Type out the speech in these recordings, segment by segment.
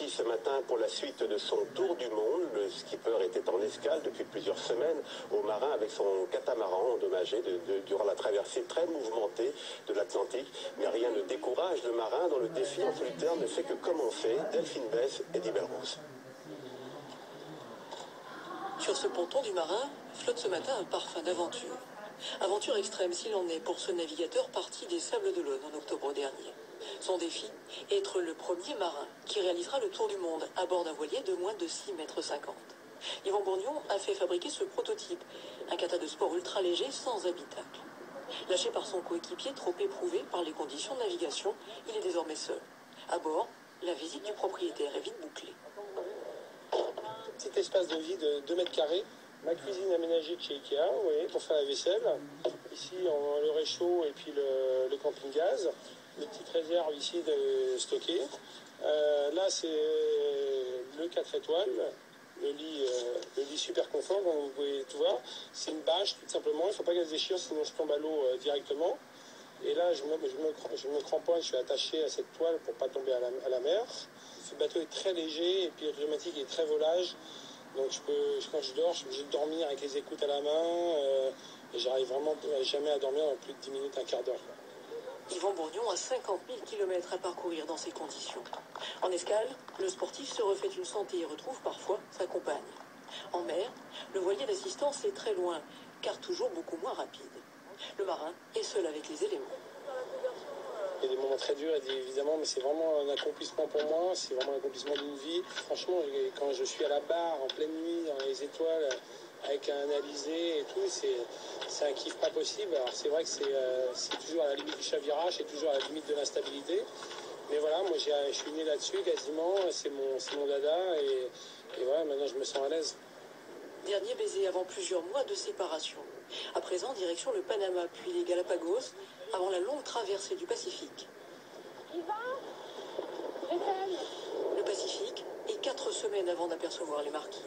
parti ce matin pour la suite de son tour du monde. Le skipper était en escale depuis plusieurs semaines au marin avec son catamaran endommagé durant la traversée très mouvementée de l'Atlantique. Mais rien ne décourage le marin dont le défi en solitaire ne fait que commencer. Delphine Bess et Eddie Belrose. Sur ce ponton du marin flotte ce matin un parfum d'aventure. Aventure extrême s'il en est pour ce navigateur parti des Sables d'Olonne en octobre dernier. Son défi, être le premier marin qui réalisera le tour du monde à bord d'un voilier de moins de 6,50 mètres. Yvan Bourgnon a fait fabriquer ce prototype, un kata de sport ultra léger sans habitacle. Lâché par son coéquipier trop éprouvé par les conditions de navigation, il est désormais seul. À bord, la visite du propriétaire est vite bouclée. Petit espace de vie de 2 mètres carrés. Ma cuisine aménagée de chez Ikea, vous voyez, pour faire la vaisselle. Ici, on a le réchaud et puis le camping-gaz. Des petites réserves ici de stocker. Là, c'est le 4 étoiles. Le lit super confort, comme vous pouvez tout voir. C'est une bâche, tout simplement. Il ne faut pas qu'elle se déchire, sinon je tombe à l'eau directement. Et là, je me cramponne, je suis attaché à cette toile pour ne pas tomber à la mer. Ce bateau est très léger et puis le pneumatique est très volage. Donc quand je dors, je suis obligé de dormir avec les écoutes à la main. Et j'arrive vraiment jamais à dormir en plus de 10 minutes, un quart d'heure. Yvan Bourgnon a 50 000 km à parcourir dans ces conditions. En escale, le sportif se refait une santé et retrouve parfois sa compagne. En mer, le voilier d'assistance est très loin, car toujours beaucoup moins rapide. Le marin est seul avec les éléments. Il y a des moments très durs, évidemment, mais c'est vraiment un accomplissement pour moi, c'est vraiment l'accomplissement d'une vie. Franchement, quand je suis à la barre, en pleine nuit, dans les étoiles, avec un alizé et tout, c'est un kiff pas possible. Alors c'est vrai que c'est toujours à la limite du chavirage, c'est toujours à la limite de l'instabilité. Mais voilà, moi je suis né là-dessus quasiment, c'est mon dada, et voilà, maintenant je me sens à l'aise. Dernier baiser avant plusieurs mois de séparation. À présent, direction le Panama, puis les Galapagos, avant la longue traversée du Pacifique. Le Pacifique et 4 semaines avant d'apercevoir les marquises.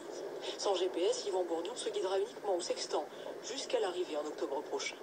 Sans GPS, Yvan Bourgnon se guidera uniquement au sextant jusqu'à l'arrivée en octobre prochain.